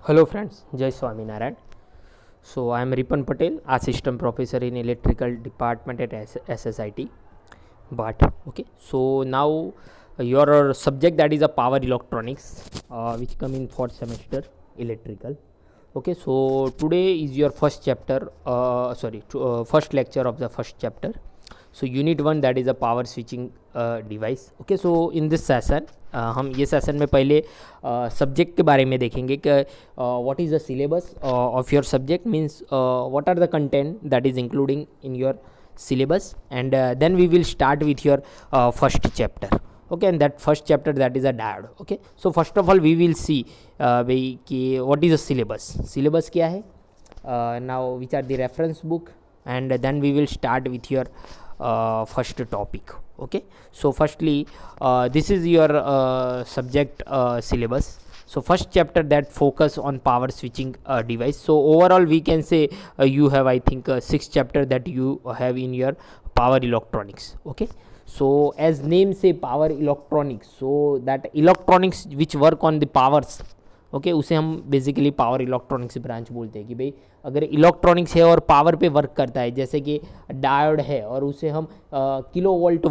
Hello friends, Jai Swaminarayan. So I am Ripan Patel, Assistant Professor in Electrical Department at SSIT. But okay, so now your subject that is a power electronics, which come in fourth semester electrical. Okay, so today is your first chapter. First lecture of the first chapter. So unit 1 that is a power switching device. Okay, so in this session हम ये session में पहले subject के बारे में देखेंगे कि what is the syllabus of your subject means what are the content that is including in your syllabus, and then we will start with your first chapter. Okay, and that first chapter that is a diode. Okay, so first of all we will see what is the syllabus क्या है, now which are the reference book, and then we will start with your first topic. Okay, so firstly this is your subject syllabus. So first chapter that focus on power switching device. So overall we can say you have I think 6 chapter that you have in your power electronics. Okay, so as name say power electronics, so that electronics which work on the powers. Okay उसे हम basically power electronics branch बोलते हैं कि भाई अगर electronics है और power पे वर्क करता है, जैसे कि डायोड है और उसे हम किलो वॉट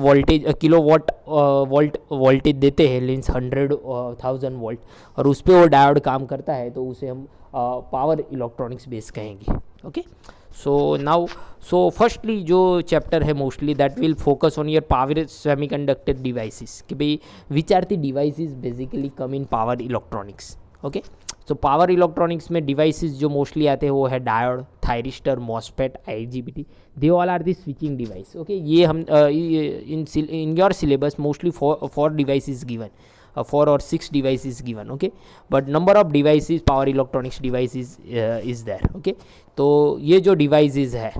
वोल्टेज देते हैं, मीन्स 100,000 वोल्ट, और उस पर वो डायोड काम करता है, तो उसे हम पावर इलेक्ट्रॉनिक्स बेस कहेंगे. Okay, so now so firstly जो चैप्टर है mostly that will focus on your power semiconductor devices, कि भाई which are the devices basically come in power electronics. Okay, so power electronics में devices जो mostly आते हैं वो है diode, thyristor, MOSFET, IGBT. They all are the switching device. Okay, ये हम in your syllabus mostly four device is given, 4 or 6 device is given. Okay, but number of devices power electronics devices is there. Okay, तो ये जो devices है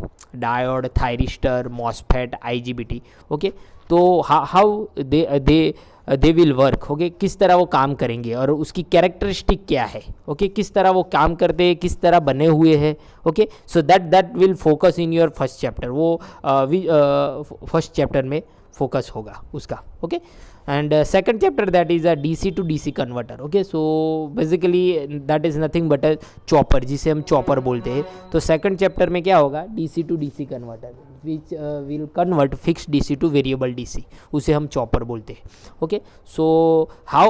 diode, thyristor, MOSFET, IGBT. Okay, तो how they will work. Okay, किस तरह वो काम करेंगे और उसकी कैरेक्टरिस्टिक क्या है. ओके, किस तरह वो काम करते हैं, किस तरह बने हुए हैं. Okay, so that will focus in your first chapter. वो फर्स्ट चैप्टर में फोकस होगा उसका. Okay, and second chapter that is a DC to DC converter. Okay, so basically that is nothing but a chopper, जिसे हम chopper बोलते हैं. तो second chapter में क्या होगा, DC to DC converter which will convert fixed DC to variable DC, उसे हम chopper बोलते हैं. Okay, so how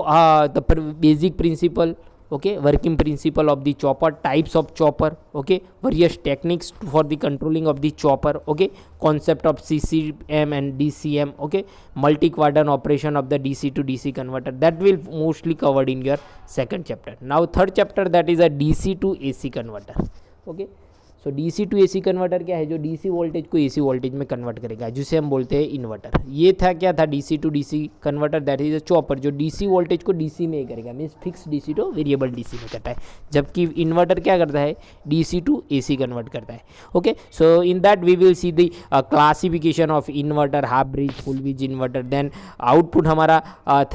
the basic principle, okay, working principle of the chopper, types of chopper, okay, various techniques for the controlling of the chopper, okay, concept of CCM and DCM, okay, multi-quadrant operation of the DC to DC converter, that will mostly covered in your second chapter. Now third chapter that is a DC to AC converter. Okay, so DC to AC converter क्या है, जो DC voltage को AC voltage में convert करेगा, जिसे हम बोलते हैं इन्वर्टर. ये था क्या था, DC to DC converter, that is a chopper जो डीसी वोल्टेज को डीसी में ही करेगा, means fix DC to variable DC में करता है, जबकि इन्वर्टर क्या करता है, डीसी टू एसी कन्वर्ट करता है. Okay, so in that we will see the classification of inverter, half bridge, full bridge inverter. Then output हमारा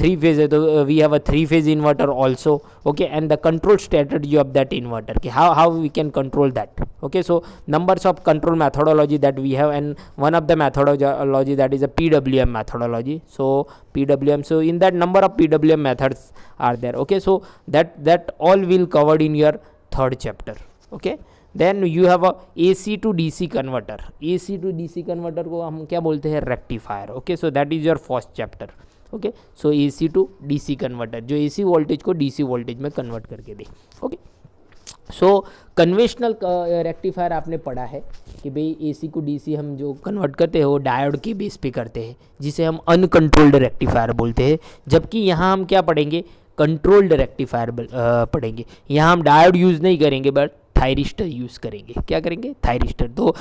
3 फेज है, तो we have a 3 phase inverter also. Okay, and the control strategy of that inverter, कि how we can control that. Okay, so numbers of control methodology that we have, and one of the methodology that is a PWM methodology. So PWM, so in that number of PWM methods are there. Okay, so that all will covered in your third chapter. Okay, then you have a AC to DC converter. AC to DC converter को हम क्या बोलते हैं, rectifier. Okay, so that is your first chapter. Okay, so AC to DC converter जो AC voltage को DC voltage में convert करके दे. ओके, सो कन्वेशनल रेक्टिफायर आपने पढ़ा है कि भाई एसी को डीसी हम जो कन्वर्ट करते हैं वो डायोड के बेस पे करते हैं, जिसे हम अनकंट्रोल्ड रेक्टिफायर बोलते हैं. जबकि यहाँ हम क्या पढ़ेंगे, कंट्रोल्ड रेक्टिफायर पढ़ेंगे. यहाँ हम डायोड यूज़ नहीं करेंगे बट थायरिस्टर यूज़ करेंगे. क्या करेंगे, थायरिस्टर. तो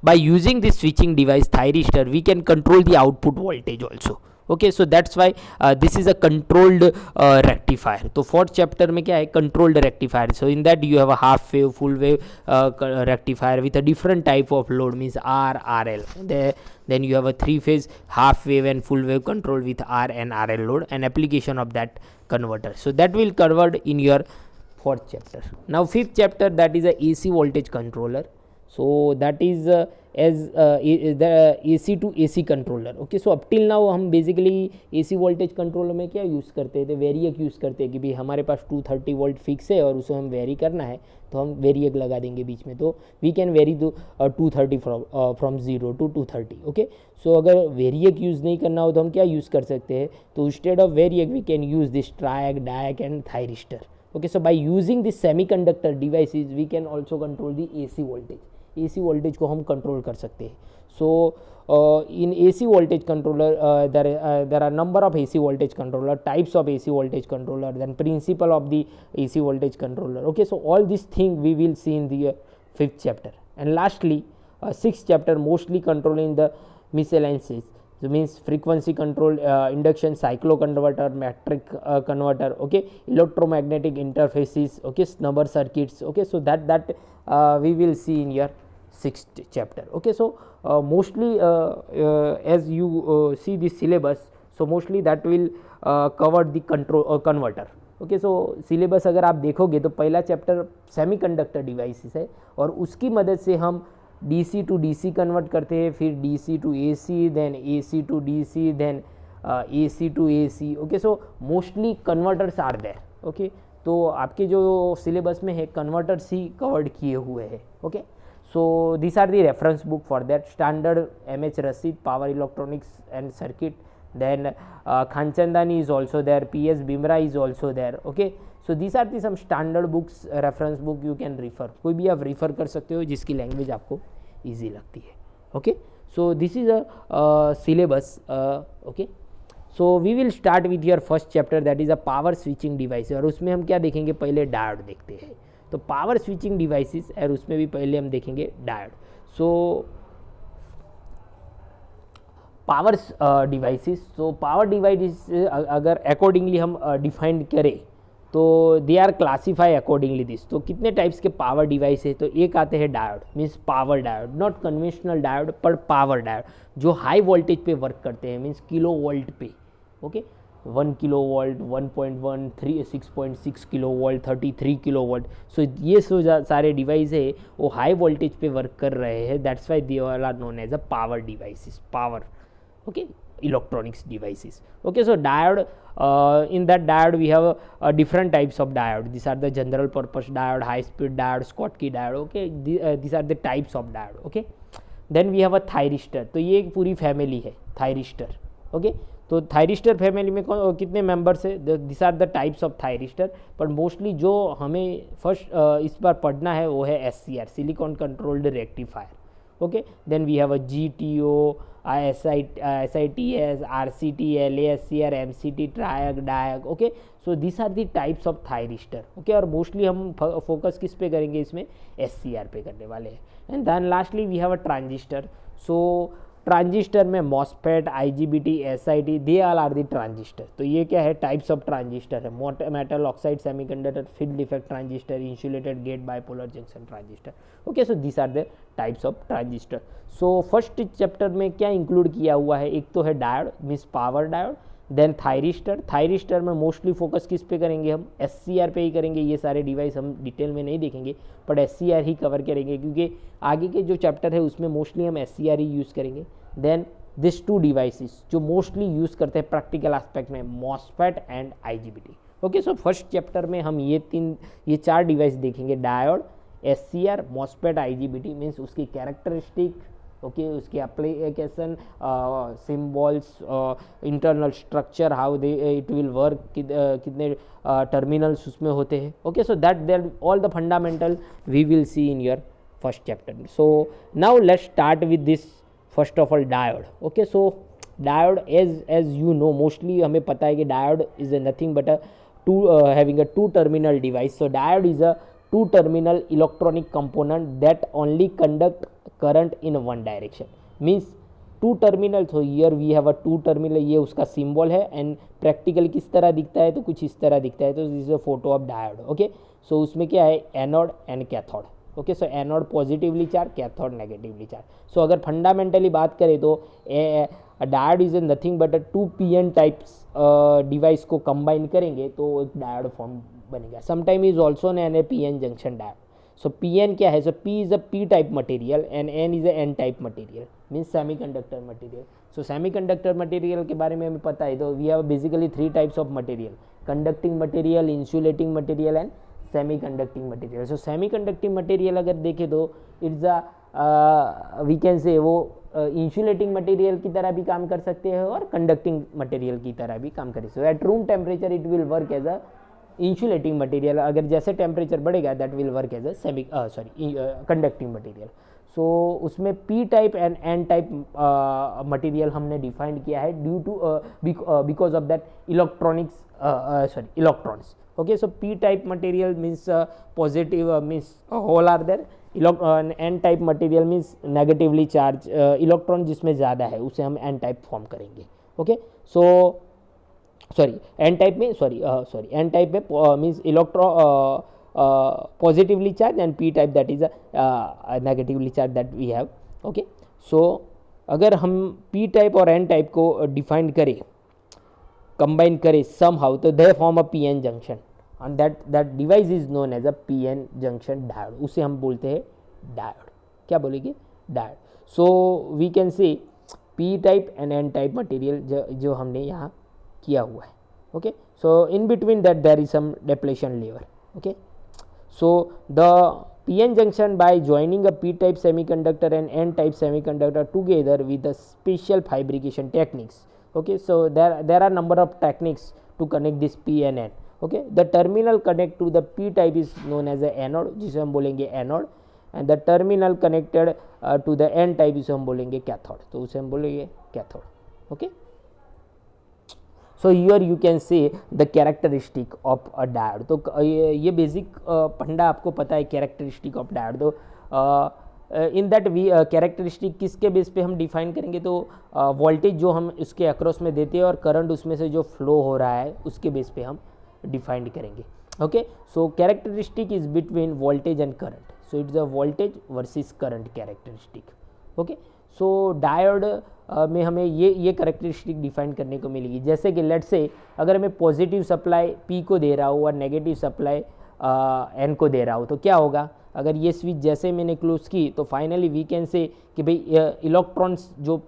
by using this switching device thyristor we can control the output voltage also. Okay, so that's why this is a controlled rectifier. तो फोर्थ चैप्टर में क्या है, controlled rectifier. So in that you have a half wave, full wave rectifier with a different type of load, means R R L. Then you have a 3 phase half wave and full wave control with R and RL load and application of that converter. So that will covered in your fourth chapter. Now fifth chapter that is a AC voltage controller. So that is as the AC to AC controller. Okay, so up till now हम basically AC voltage controller में क्या use करते थे, variac use करते हैं कि भाई हमारे पास 230 वोल्ट फिक्स है और उसे हम वेरी करना है तो हम वेरिएक लगा देंगे बीच में, तो we can vary to 230 from 0 to 230. Okay, so अगर वेरिएक यूज़ नहीं करना हो तो हम क्या यूज़ कर सकते हैं, तो instead of variac we can use this triac, diac and thyristor. Okay, so by using this semiconductor devices we can also control the AC voltage. AC voltage को हम कंट्रोल कर सकते हैं. So in AC voltage controller there are number of AC voltage controller, types of AC voltage controller, then principle of the AC voltage controller. Okay, so all these thing we will see in the 5th chapter. And lastly 6th chapter mostly controlling the miscellaneous. So means frequency control, induction cycloconverter, metric converter, okay, electromagnetic interfaces, okay, snubber circuits. Okay, so that we will see in your 6th chapter. Okay, so mostly as you see the syllabus, so mostly that will cover the control converter. Okay, so syllabus अगर आप देखोगे तो पहला chapter semiconductor devices है और उसकी मदद से हम DC टू DC कन्वर्ट करते हैं, फिर DC to AC, then AC to DC, then AC to AC. Okay, so mostly converters are there. Okay, तो आपके जो सिलेबस में है कन्वर्टर्स ही कवर्ड किए हुए हैं. Okay, so this are the reference book for that. Standard MH Rashid, power electronics and circuit, then Khanchandani is also there, PS Bimra is also there. Okay, so these are the some standard books, reference book you can refer. कोई भी आप refer कर सकते हो जिसकी language आपको easy लगती है. Okay, so this is a syllabus. Okay, so we will start with your first chapter, that is a power switching device. और उसमें हम क्या देखेंगे, पहले डायोड देखते हैं. तो पावर स्विचिंग डिवाइसेस और उसमें भी पहले हम देखेंगे डायोड. सो पावर डिवाइसेस, तो पावर डिवाइसेस अगर अकॉर्डिंगली हम डिफाइन करें तो they are classify accordingly this. तो कितने टाइप्स के पावर डिवाइस है, तो एक आते हैं diode, means power diode, not conventional diode पर पावर डायोड, जो हाई वोल्टेज पे वर्क करते हैं, मीन्स किलो वोल्ट पे. Okay, 1 kilo volt, 1.1, 6.6 kilo volt, 33 kilo volt. So ये सारे डिवाइस है वो हाई वोल्टेज पे वर्क कर रहे हैं, that's why they are known as a power devices, power. Okay, electronics devices. Okay, so diode, in that diode we have different types of diode. These are the general purpose diode, high speed diode, Schottky diode. Okay, these are the types of diode. Okay, then we have a thyristor. तो ये एक पूरी family है thyristor. Okay, तो thyristor family में कितने members है, this are the types of thyristor. पर मोस्टली जो हमें फर्स्ट इस बार पढ़ना है वो है SCR, silicon controlled rectifier. Okay, then we have a GTO, SITS, RCT, LASCR, MCT, TRIAC, DIAC. Okay, so these are the types of thyristor. Okay, और mostly हम फोकस किस पे करेंगे, इसमें SCR पे करने वाले हैं. And then lastly we have a transistor. So transistor में MOSFET, IGBT, SIT, they all are the transistor. तो ये क्या है, टाइप्स ऑफ ट्रांजिस्टर है, metal oxide semiconductor, field effect transistor, insulated gate bipolar junction transistor. Okay, so this are the types of transistor. So first chapter में क्या include किया हुआ है, एक तो है diode, means power diode, then thyristor. Thyristor में मोस्टली फोकस किस पे करेंगे, हम SCR पे ही करेंगे. ये सारे डिवाइस हम डिटेल में नहीं देखेंगे, बट SCR ही कवर करेंगे क्योंकि आगे के जो चैप्टर है उसमें मोस्टली हम SCR ही यूज़ करेंगे. देन दिस टू डिवाइसेस जो मोस्टली यूज़ करते हैं प्रैक्टिकल एस्पेक्ट में, MOSFET and IGBT. Okay, so first chapter में हम ये 4 डिवाइस देखेंगे, diode, SCR, MOSFET, IGBT, means उसकी कैरेक्टरिस्टिक. ओके, उसके application, symbols, internal structure, how they it will work, कितने टर्मिनल्स उसमें होते हैं. Okay, so that all the fundamental we will see in your first chapter. So now let's start with this. First of all diode. Okay, so diode as you know, mostly हमें पता है कि diode is nothing but having a two terminal device. So diode is a two terminal electronic component that only conduct current in one direction. Means two terminal. तो here we have a two terminal, ये उसका symbol है. And practical किस तरह दिखता है, तो कुछ इस तरह दिखता है. तो this is a photo of diode. Okay, so उसमें क्या है, anode and cathode. Okay, so anode positively charge, cathode negatively charge. So अगर फंडामेंटली बात करें तो diode is nothing but 2 PN types device को कंबाइन करेंगे तो एक डायोड फॉर्म बनेगा. Sometime is also known as PN junction diode. So Pn क्या है? So P is a P type material and N is a N type material, means semiconductor material. So semiconductor material के बारे में हमें पता है, तो we have basically 3 types of material, conducting material, insulating material and semiconducting material. So semiconducting material अगर देखें तो इट्स अ वी कैन से वो इंसुलेटिंग मटेरियल की तरह भी काम कर सकते हैं और कंडक्टिंग मटेरियल की तरह भी काम कर सकते हैं. At room temperature it will work as a insulating material, अगर जैसे टेम्परेचर बढ़ेगा that will work as a semiconducting material. So उसमें P type and N type material हमने डिफाइंड किया है due to because of that electrons. Okay, so P type material means positive means hole are there, N type material means negatively charged electron जिसमें ज़्यादा है उसे हम N type form करेंगे. Okay, so sorry N type में N type में means electron positively charge and P type that is negatively charge that we have. Okay, so अगर हम P टाइप और N टाइप को डिफाइन करें, combine करें somehow, तो they form a PN junction and that device is known as a PN junction diode. उसे हम बोलते हैं डायोड. क्या बोलेंगे? Diode. So we can say P type and N type material जो हमने यहाँ किया हुआ है. Okay, so in between that there is some depletion layer. Okay, so the PN junction by joining a P type semiconductor and N type semiconductor together with the special fabrication techniques. Okay, so there are number of techniques to connect this P and N. Okay, the terminal connect to the P type is known as a anode, जिसे हम बोलेंगे anode, and the terminal connected to the N type इसे हम बोलेंगे cathode, तो उसे हम बोलेंगे cathode. Okay, so here you can see the characteristic of a diode. तो ये बेसिक फंडा आपको पता है characteristic of diode. तो इन दैट वी कैरेक्टरिस्टिक किसके बेस पे हम डिफाइन करेंगे? तो वोल्टेज जो हम इसके अक्रॉस में देते हैं और करंट उसमें से जो फ्लो हो रहा है उसके बेस पे हम डिफाइन करेंगे. Okay, so characteristic is between voltage and current. So it's a voltage versus current characteristic. Okay, so diode में हमें ये कैरेक्टरिस्टिक डिफाइन करने को मिलेगी. जैसे कि लेट्स से अगर मैं पॉजिटिव सप्लाई P को दे रहा हूँ और नेगेटिव सप्लाई N को दे रहा हूँ, तो क्या होगा? अगर ये स्विच जैसे मैंने क्लोज की तो फाइनली वी कैन से कि भाई इलेक्ट्रॉन्स जो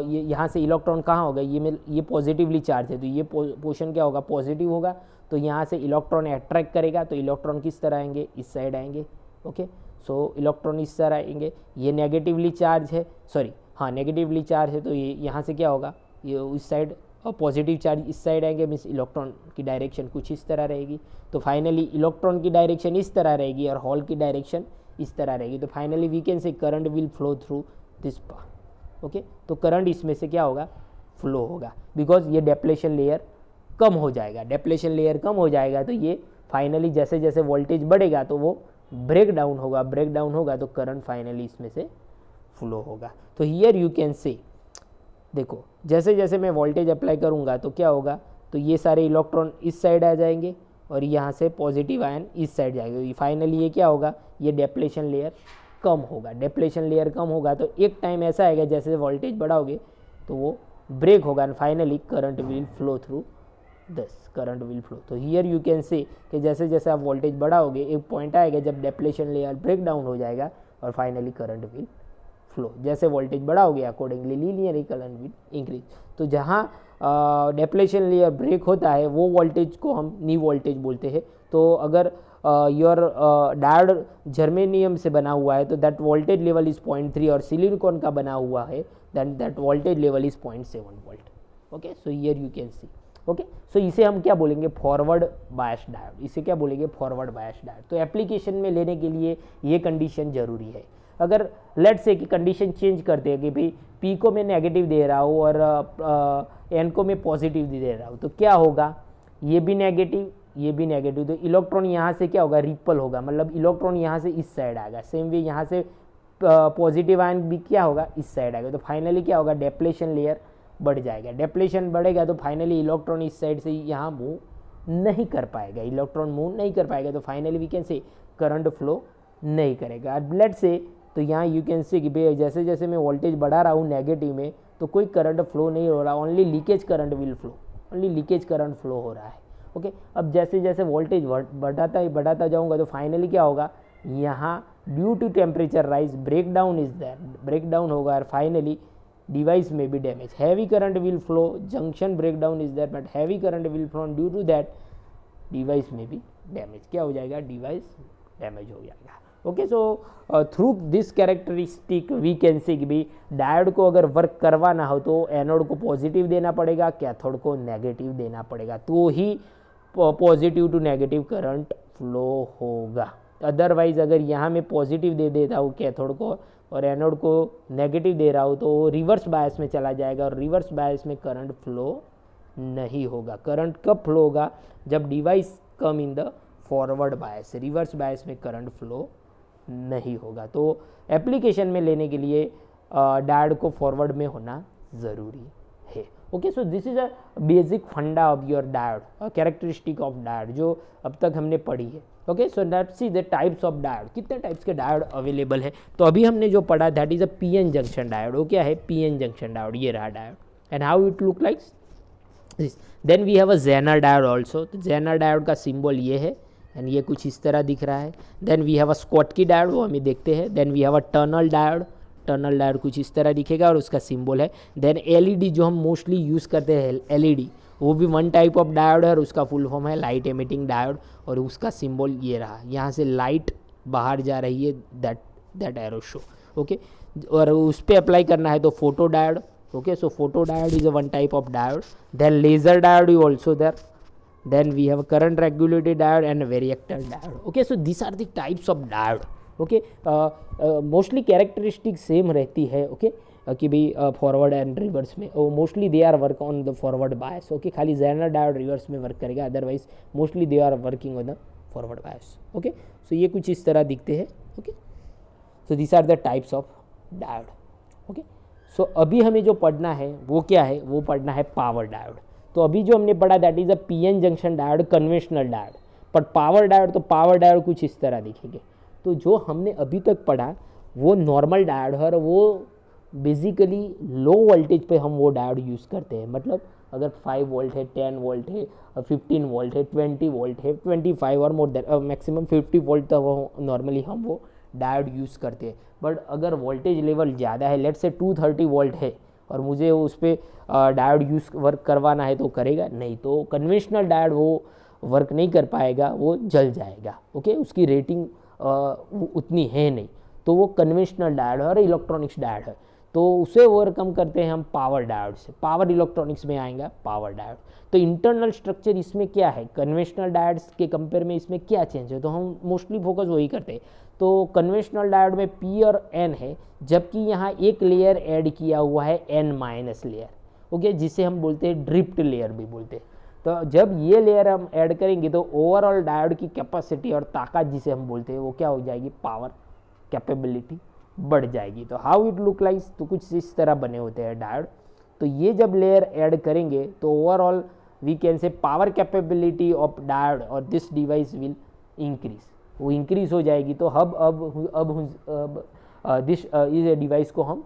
यहाँ से इलेक्ट्रॉन कहाँ होगा? ये पॉजिटिवली चार्ज है, तो ये पोर्शन क्या होगा? पॉजिटिव होगा. तो यहाँ से इलेक्ट्रॉन अट्रैक्ट करेगा, तो इलेक्ट्रॉन किस तरह आएंगे? इस साइड आएंगे. ओके, सो इलेक्ट्रॉन इस तरह आएंगे. ये नेगेटिवली चार्ज है, नेगेटिवली चार्ज है, तो ये यहाँ से क्या होगा? ये इस साइड और पॉजिटिव चार्ज इस साइड आएंगे, मीन्स इलेक्ट्रॉन की डायरेक्शन कुछ इस तरह रहेगी. तो फाइनली इलेक्ट्रॉन की डायरेक्शन इस तरह रहेगी और हॉल की डायरेक्शन इस तरह रहेगी. तो finally we can say current will flow through this path. Okay, तो करंट इसमें से क्या होगा? फ्लो होगा, बिकॉज ये डेप्लेशन लेयर कम हो जाएगा. डेप्लेशन लेयर कम हो जाएगा तो ये फाइनली जैसे जैसे वोल्टेज बढ़ेगा तो वो ब्रेक डाउन होगा तो करंट फाइनली इसमें से फ्लो होगा. तो हियर यू कैन से देखो, जैसे जैसे मैं वोल्टेज अप्लाई करूँगा तो क्या होगा? तो ये सारे इलेक्ट्रॉन इस साइड आ जाएंगे और यहाँ से पॉजिटिव आयन इस साइड जाएंगे. फाइनली ये क्या होगा? ये डेप्लेशन लेयर कम होगा. डेप्लेशन लेयर कम होगा तो एक टाइम ऐसा आएगा जैसे वोल्टेज बढ़ाओगे तो वो ब्रेक होगा and finally current will flow through this. Current will flow. तो हियर यू कैन से कि जैसे जैसे आप वोल्टेज बढ़ाओगे एक पॉइंट आएगा जब डेप्लेशन लेयर ब्रेक डाउन हो जाएगा और फाइनली करंट विल फ्लो. जैसे वोल्टेज बढ़ाओगे accordingly linear current will increase. तो जहाँ डेप्लेशन लेयर ब्रेक होता है वो वोल्टेज को हम नी वोल्टेज बोलते हैं. तो अगर योर डायोड जर्मेनियम से बना हुआ है तो दैट वोल्टेज लेवल इज 0.3 और सिलिकॉन का बना हुआ है then that voltage level is 0.7 volt. Okay, so here you can see. Okay, so इसे हम क्या बोलेंगे? Forward bias diode. इसे क्या बोलेंगे? Forward bias diode. तो एप्लीकेशन में लेने के लिए ये कंडीशन जरूरी है. अगर लेट्स से कि कंडीशन चेंज करते हैं कि भाई P को मैं नेगेटिव दे रहा हूँ और N को मैं पॉजिटिव दे रहा हूँ, तो क्या होगा? ये भी नेगेटिव, तो इलेक्ट्रॉन यहाँ से क्या होगा? रिपल होगा, मतलब इलेक्ट्रॉन यहाँ से इस साइड आएगा. सेम वे यहाँ से पॉजिटिव आयन भी क्या होगा? इस साइड आएगा. तो फाइनली क्या होगा? डेप्लेशन लेयर बढ़ जाएगा. डेप्लेशन बढ़ेगा तो फाइनली इलेक्ट्रॉन इस साइड से यहाँ मूव नहीं कर पाएगा. तो finally we can say current flow नहीं करेगा. लेट्स से तो यहाँ यू कैन से कि भाई जैसे जैसे मैं वोल्टेज बढ़ा रहा हूँ नेगेटिव में तो कोई करंट फ्लो नहीं हो रहा, ओनली लीकेज करंट फ्लो हो रहा है. ओके, अब जैसे जैसे वोल्टेज बढ़ाता जाऊँगा तो फाइनली क्या होगा? यहाँ due to temperature rise break down is that, break down होगा और फाइनली डिवाइस में भी damage, heavy current will flow, junction break down is that but heavy current will flow, due to that device में भी damage, क्या हो जाएगा, device damage हो जाएगा। Okay, so through this characteristic we can see कि भाई डायोड को अगर वर्क करवाना हो तो एनोड को पॉजिटिव देना पड़ेगा, कैथोड को नेगेटिव देना पड़ेगा, तो ही positive to negative current flow होगा। अदरवाइज अगर यहाँ मैं पॉजिटिव दे देता हूँ कैथोड को और एनोड को नेगेटिव दे रहा हूँ तो रिवर्स बायस में चला जाएगा और रिवर्स बायस में करंट फ्लो नहीं होगा। करंट कब फ्लो होगा, जब device come in the forward bias, reverse bias में करंट फ्लो नहीं होगा। तो एप्लीकेशन में लेने के लिए डायोड को फॉरवर्ड में होना ज़रूरी है। Okay, so this is a basic funda of your diode, characteristic of diode जो अब तक हमने पढ़ी है। Okay, so let's see the types of diode, कितने टाइप्स के डायोड अवेलेबल है। तो अभी हमने जो पढ़ा that is a PN junction diode. वो क्या है, पीएन जंक्शन डायोड, ये रहा diode and how it look like this. Then we have a zener diode also, तो जेनर डायोड का सिंबल ये है एंड ये कुछ इस तरह दिख रहा है। Then we have a Schottky diode, वो हमें देखते हैं। Then we have a tunnel diode, tunnel diode कुछ इस तरह दिखेगा और उसका सिंबल है। देन एलईडी जो हम मोस्टली यूज़ करते हैं एलईडी, वो भी वन टाइप ऑफ डायोड है और उसका फुल फॉर्म है लाइट एमिटिंग डायोड और उसका सिंबल ये रहा, यहाँ से लाइट बाहर जा रही है, दैट एरो शो। ओके, और उस पर अप्लाई करना है तो photo diode. Okay, so photo diode is a one type of diode. Then laser diode is also there. Then we have a current regulated diode and a variactor diode. Okay, so these are the types of diode. Okay, mostly characteristic same रहती है. Okay, कि भाई forward and reverse में mostly they are work on the forward bias. Okay, खाली zener diode reverse में work करेगा, otherwise mostly they are working on the forward bias. Okay, so ये कुछ इस तरह दिखते हैं. Okay, so this are the types of diode. Okay, so अभी हमें जो पढ़ना है वो क्या है, वो पढ़ना है पावर डायोड. तो अभी जो हमने पढ़ा that is a PN junction diode, conventional diode. पर पावर डायोड, तो पावर डायोड कुछ इस तरह दिखेंगे. तो जो हमने अभी तक पढ़ा वो नॉर्मल डायोड है और वो बेसिकली लो वोल्टेज पे हम वो डायोड यूज़ करते हैं. मतलब अगर 5 वोल्ट है, 10 वोल्ट है, 15 वोल्ट है, 20 वोल्ट है, 25 और मोर देन मैक्सिमम 50 वोल्ट तक वो नॉर्मली हम वो डायोड यूज़ करते हैं. बट अगर वोल्टेज लेवल ज़्यादा है, लेट्स से 230 वोल्ट है और मुझे उस पर डायोड यूज़ वर्क करवाना है तो करेगा नहीं. तो कन्वेंशनल डायोड वो वर्क नहीं कर पाएगा, वो जल जाएगा. ओके, उसकी रेटिंग उतनी है नहीं, तो वो कन्वेंशनल डायोड है और इलेक्ट्रॉनिक्स डायोड है. तो उसे ओवरकम करते हैं हम पावर डायोड से. पावर इलेक्ट्रॉनिक्स में आएगा पावर डायोड. तो इंटरनल स्ट्रक्चर इसमें क्या है, कन्वेंशनल डायोड्स के कंपेयर में इसमें क्या चेंज है, तो हम मोस्टली फोकस वही करते हैं. तो कन्वेंशनल डायोड में पी और एन है, जबकि यहाँ एक लेयर ऐड किया हुआ है एन माइनस लेयर. ओके, जिसे हम बोलते हैं ड्रिफ्ट लेयर भी बोलते हैं. तो जब ये लेयर हम ऐड करेंगे तो ओवरऑल डायोड की कैपेसिटी और ताकत जिसे हम बोलते हैं वो क्या हो जाएगी, पावर कैपेबिलिटी बढ़ जाएगी. तो हाउ इट लुक लाइक, तो कुछ इस तरह बने होते हैं डायोड. तो ये जब लेयर ऐड करेंगे तो overall we can say power capability of diode और दिस डिवाइस विल इंक्रीज, वो इंक्रीज हो जाएगी. तो अब दिस इस डिवाइस को हम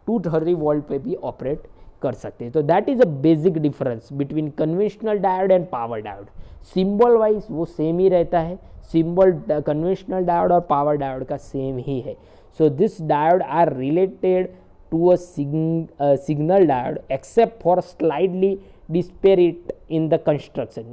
230 वोल्ट पे भी ऑपरेट कर सकते हैं. तो that is a basic difference between conventional diode and power diode. Symbol wise वो सेम ही रहता है, सिंबल कन्वेंशनल डायोड और पावर डायोड का सेम ही है. So this diode are related to a signal diode except for slightly disparate in the construction.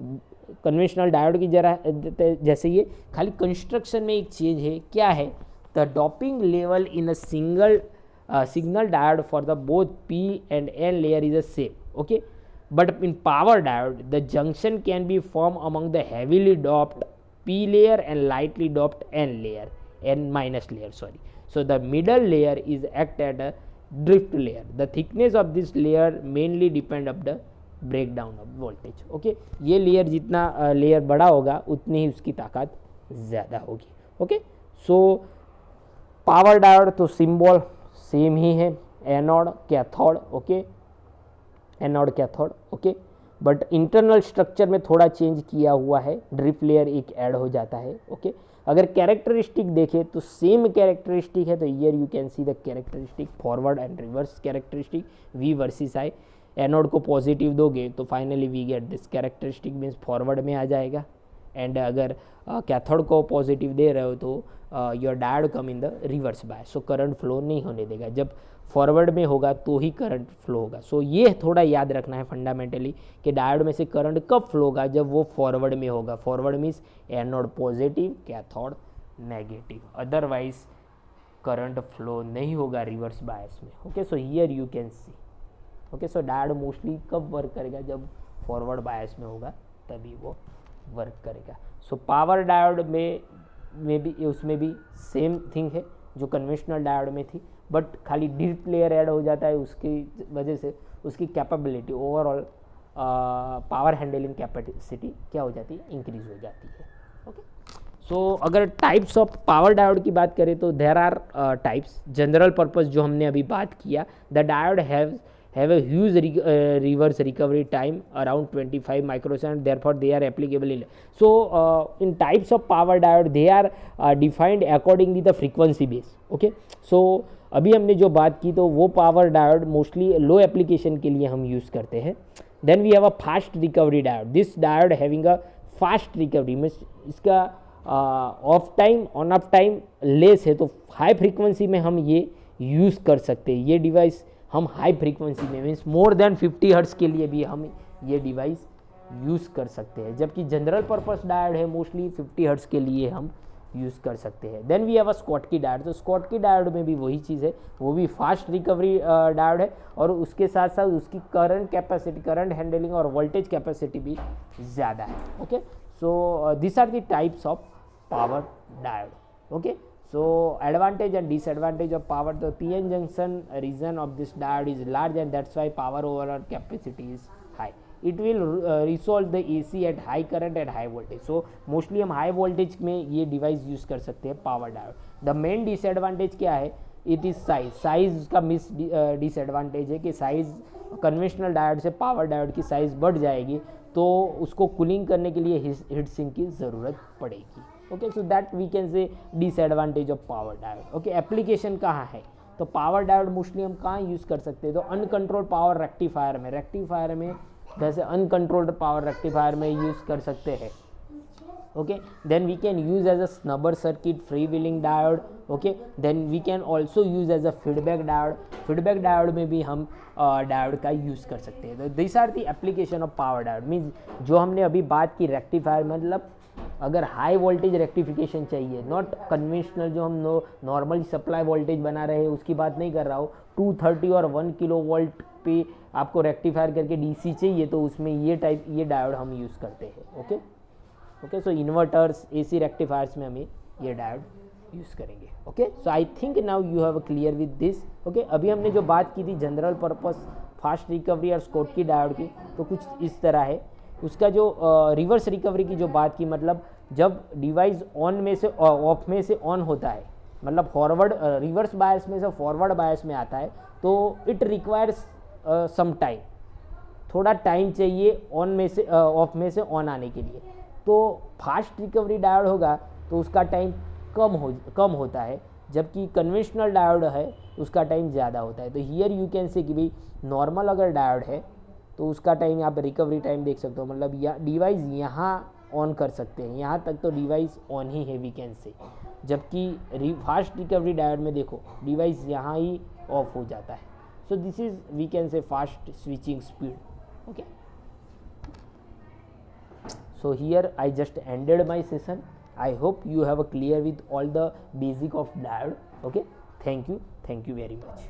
Conventional diode की जरा जैसे ये खाली कंस्ट्रक्शन में एक चीज है, क्या है, the doping level in a single signal diode for the both P and N layer is a same. Okay, but in power diode the junction can be form among the heavily doped p layer and lightly doped n layer, n minus layer sorry. So the middle layer is act at a drift layer. The thickness of this layer mainly depend of the breakdown of voltage. Okay, ये layer जितना layer बड़ा होगा उतनी ही उसकी ताकत ज़्यादा होगी. Okay, so power diode तो सिंबल सेम ही है, anode cathode. Okay, anode cathode. Okay, but internal structure में थोड़ा चेंज किया हुआ है, ड्रिफ्ट लेयर एक ऐड हो जाता है. ओके, अगर कैरेक्टरिस्टिक देखें तो सेम कैरेक्टरिस्टिक है. तो here you can see the characteristic forward and reverse characteristic, V versus I. Anode को पॉजिटिव दोगे तो finally we get this characteristic means forward में आ जाएगा एंड अगर कैथोड को पॉजिटिव दे रहे हो तो your diode come in the reverse bias, so current flow नहीं होने देगा। जब फॉरवर्ड में होगा तो ही करंट फ्लो होगा। सो ये थोड़ा याद रखना है फंडामेंटली कि डायोड में से करंट कब फ्लो होगा, जब वो फॉरवर्ड में होगा। Forward means anode positive cathode negative, otherwise current flow नहीं होगा रिवर्स बायस में। Okay, so here you can see. Okay, so diode mostly कब वर्क करेगा, जब फॉरवर्ड बायस में होगा तभी वो वर्क करेगा। सो पावर डायोड में भी उसमें भी सेम थिंग है जो कन्वेंशनल डायोड में थी, बट खाली डीप लेयर ऐड हो जाता है, उसकी वजह से उसकी capability overall power handling capacity क्या हो जाती है, इंक्रीज हो जाती है। ओके, सो अगर टाइप्स ऑफ पावर डायोड की बात करें तो there are types. General purpose जो हमने अभी बात किया, the diode have a huge reverse recovery time around 25 microseconds, therefore they are applicable in. So in types of power diode they are defined accordingly the frequency base. Okay, so अभी हमने जो बात की तो वो power diode mostly low application के लिए हम यूज़ करते हैं। Then we have a fast recovery diode. This diode having a fast recovery means इसका off time on off time less है, तो हाई फ्रीक्वेंसी में हम ये यूज़ कर सकते हैं। ये डिवाइस हम हाई फ्रीक्वेंसी में मीन्स मोर देन 50 हर्ट्ज़ के लिए भी हम ये डिवाइस यूज़ कर सकते हैं, जबकि जनरल पर्पस डायोड है मोस्टली 50 हर्ट्ज़ के लिए हम यूज़ कर सकते हैं। Then we have a Schottky diode. तो स्कॉटकी डायोड में भी वही चीज़ है, वो भी फास्ट रिकवरी डायोड है और उसके साथ साथ उसकी करंट कैपेसिटी, करंट हैंडलिंग और वोल्टेज कैपेसिटी भी ज़्यादा है। Okay, so this are the types of power diode. Okay, so advantage and disadvantage of power, the PN junction region of this diode is large and that's why power overall capacity is high. It will resolve the AC at high current and high voltage. So mostly हम high voltage में ये device use कर सकते हैं power diode। The main disadvantage क्या है, it is size। size का miss disadvantage है कि size कन्वेंशनल डायोड से पावर डायोड की साइज़ बढ़ जाएगी तो उसको कूलिंग करने के लिए हीट सिंक की ज़रूरत पड़ेगी। Okay, so that we can say disadvantage of power diode. Okay, application कहाँ है, तो पावर डायोड मोस्टली हम कहाँ यूज़ कर सकते हैं, तो अनकंट्रोल्ड पावर रेक्टिफायर में, जैसे अनकंट्रोल्ड पावर रेक्टिफायर में यूज़ कर सकते हैं। Okay, then we can use as a snubber circuit free wheeling diode. Okay, then we can also use as a feedback diode. Feedback diode में भी हम diode का यूज़ कर सकते हैं। तो this are the application of power diode. Means जो हमने अभी बात की रेक्टिफायर, मतलब अगर हाई वोल्टेज रेक्टिफिकेशन चाहिए, नॉट कन्वेंशनल जो हम नॉर्मल सप्लाई वोल्टेज बना रहे हैं उसकी बात नहीं कर रहा हूँ, 230 और 1 किलो वोल्ट पे आपको रेक्टिफायर करके डीसी चाहिए तो उसमें ये डायोड हम यूज़ करते हैं। ओके, ओके, सो इन्वर्टर्स एसी रेक्टिफायर्स में हमें ये डायोड यूज़ करेंगे। Okay, so I think now you have clear with this. Okay, अभी हमने जो बात की थी जनरल पर्पस फास्ट रिकवरी और स्कॉटकी डायोड की, तो कुछ इस तरह है। उसका जो रिवर्स रिकवरी की जो बात की, मतलब जब डिवाइस ऑन में से ऑफ में से ऑन होता है, मतलब फॉरवर्ड रिवर्स बायस में से फॉरवर्ड बायस में आता है, तो इट रिक्वायर्स सम टाइम, थोड़ा टाइम चाहिए ऑन में से ऑफ में से ऑन आने के लिए। तो फास्ट रिकवरी डायोड होगा तो उसका टाइम कम होता है, जबकि कन्वेंशनल डायोड है उसका टाइम ज़्यादा होता है। तो हियर यू कैन से कि भाई नॉर्मल अगर डायोड है तो उसका टाइम आप रिकवरी टाइम देख सकते हो, मतलब डिवाइस यहाँ ऑन कर सकते हैं, यहाँ तक तो डिवाइस ऑन ही है वी कैन से, जबकि फास्ट रिकवरी डायोड में देखो डिवाइस यहाँ ही ऑफ हो जाता है। So this is we can say fast switching speed. Okay, so here I just ended my session. I hope you have a clear with all the basic of diode. Okay, thank you very much.